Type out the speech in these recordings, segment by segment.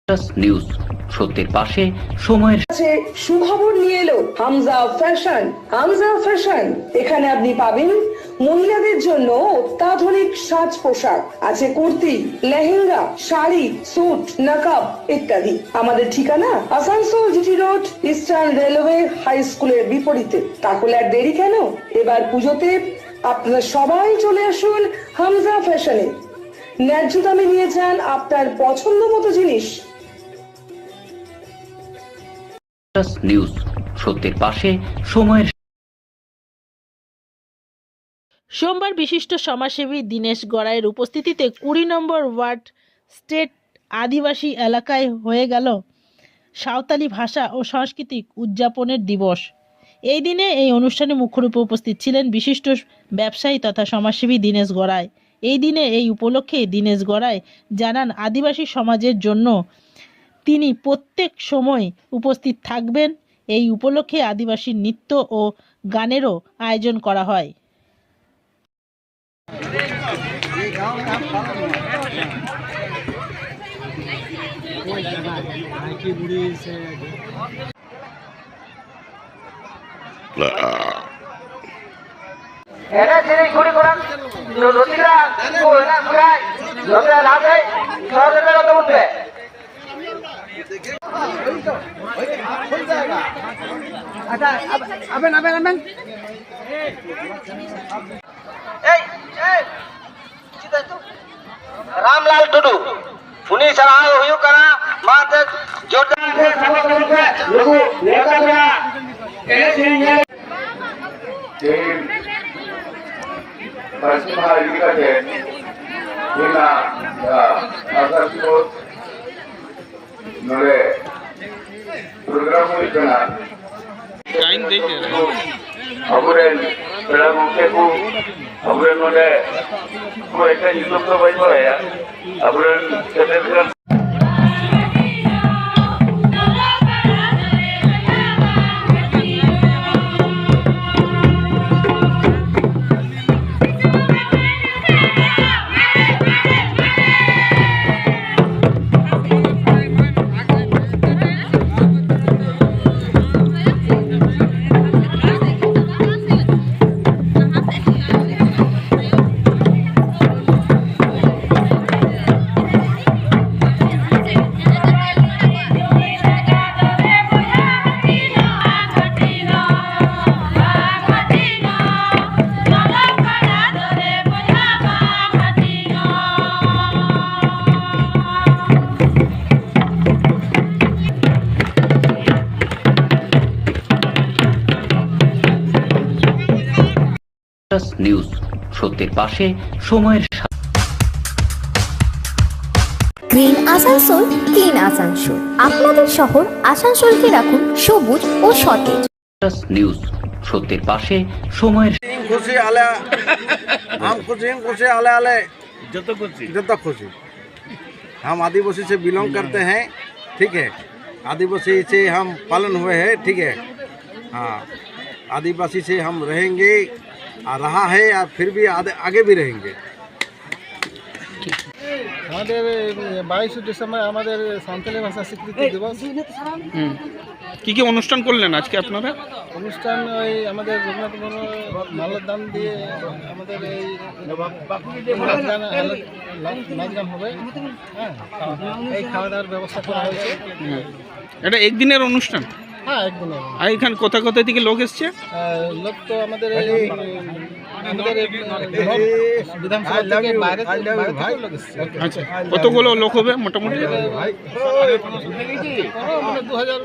News সত্যের পাশে সময়ের কাছে সুখবর নিয়ে এলো হামজা ফ্যাশন। হামজা ফ্যাশন, এখানে আপনি পাবেন মহিলাদের জন্য অত্যাধুনিক সাজ পোশাক, আছে কুর্তি, লেহেঙ্গা, শাড়ি, স্যুট, নকআপ ইত্যাদি। আমাদের ঠিকানা Asansol GT road, eastern railway high স্কুলের বিপরীতে। তাহলে আর দেরি কেন, এবার পুজোতে আপনারা সবাই চলে আসুন হামজা ফ্যাশনে। ন্যায্য দামে নিয়ে যান আপনার পছন্দ মতো জিনিস। নিউজ সত্যের পাশে সময়ের। সোমবার বিশিষ্ট সমাজসেবী দীনেশ গড়াইয়ের উপস্থিতিতে 20 নম্বর ওয়ার্ড স্টেট আদিবাসী এলাকায় হয়ে গেল সাঁওতালি ভাষা ও সাংস্কৃতিক উদযাপনের দিবস। এই দিনে এই অনুষ্ঠানে মুখ্য রূপে উপস্থিত ছিলেন বিশিষ্ট ব্যবসায়ী তথা সমাজসেবী দীনেশ গড়াই। এই দিনে এই উপলক্ষে দীনেশ গড়াই জানান, আদিবাসী সমাজের জন্য তিনি প্রত্যেক সময় উপস্থিত থাকবেন। এই উপলক্ষে আদিবাসী নৃত্য ও গানেরও আয়োজন করা হয়। रामलाल टुडू उन्हीं सराह हुई करा माते जोरदार से सभा करके लोगो लेकर गया ऐसे ही पश्चिम भारत के बिना आसार को नरे प्रोग्राम हुई करा टाइम देखे अबुरेन पेड़ा मुके को अबुरेन नरे को एक यूट्यूब तो भाई बोला यार अबुरेन कैसे নিউজ সত্যের পাশে সময়ের। Green Asansol, clean Asansol. আপনাদের শহর আসানসোলকে রাখুন সবুজ ও সতেজ। নিউজ সত্যের পাশে সময়ের। खुशी आले हम खुशी आले आले जत खुशी हम आदिवासी से बिलोंग करते हैं, ठीक है। आदिवासी से हम पालन हुए हैं, ठीक है। हाँ, आदिवासी से हम रहेंगे, रहा है और फिर भी आगे भी रहेंगे। আমাদের 22 ডিসেম্বর আমাদের সাঁওতালি ভাষা স্বীকৃতি দিবস। কি কি অনুষ্ঠান করলেন আজকে আপনারা? অনুষ্ঠান ওই আমাদের রঘুনাথ মাল্যদান দান দিয়ে আমাদের এই নাচ গান হবে। হ্যাঁ, এই খাওয়া দাওয়ার ব্যবস্থা করা হয়েছে। এটা একদিনের অনুষ্ঠান? হ্যাঁ, একদিনের। আর এখানে কোথা কোথা থেকে লোক এসছে? লোক তো আমাদের বিধানসভা থেকে বাইরে লোক এসছে। আচ্ছা, কতগুলো লোক হবে মোটামুটি? 2000।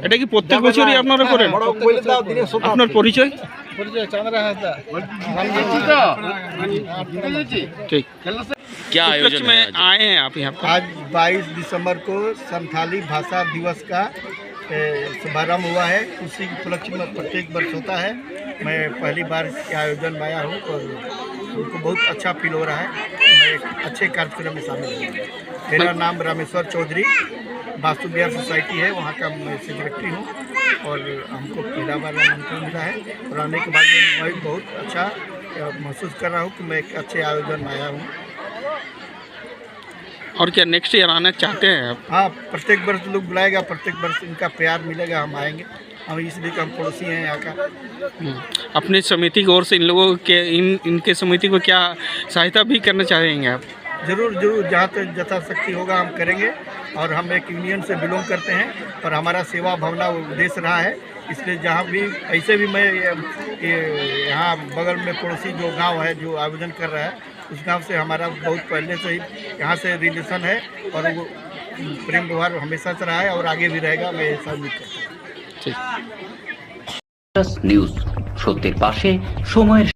এটা কি প্রত্যেক বছরই আপনারা করেন? আপনার পরিচয়? चंद्रा हासदा। ठीक, क्या आयोजन में आए हैं आप यहाँ पर? आज 22 दिसंबर को संथाली भाषा दिवस का शुभारंभ हुआ है। उसी उपलक्ष्य में प्रत्येक वर्ष होता है। मैं पहली बार के आयोजन में आया हूँ और उनको बहुत अच्छा फील हो रहा है। मैं एक अच्छे कार्यक्रम में शामिल हूँ। मेरा नाम रामेश्वर चौधरी, वास्तु विहार सोसाइटी है, वहाँ का मैं सेक्रेटरी हूँ। और हमको पहला बार आमंत्रण मिला है और आने के बाद मैं बहुत अच्छा महसूस कर रहा हूँ कि मैं एक अच्छे आयोजन में आया हूँ। और क्या नेक्स्ट ईयर आना चाहते हैं आप? हाँ, प्रत्येक वर्ष लोग बुलाएगा, प्रत्येक वर्ष इनका प्यार मिलेगा, हम आएंगे। हम इसलिए कि हम पड़ोसी हैं यहाँ का। अपनी समिति की ओर से इन लोगों के इनके समिति को क्या सहायता भी करना चाहेंगे आप? जरूर जरूर, जहाँ तक यथाशक्ति होगा हम करेंगे। और हम एक यूनियन से बिलोंग करते हैं और हमारा सेवा भावना उद्देश्य रहा है, इसलिए जहाँ भी ऐसे भी मैं यहाँ बगल में पड़ोसी जो गांव है जो आयोजन कर रहा है, उस गांव से हमारा बहुत पहले से ही यहाँ से रिलेशन है और वो प्रेम व्यवहार हमेशा से रहा है और आगे भी रहेगा, मैं ऐसा उम्मीद करता हूँ। নিউজ সত্যের পাশে সময়ের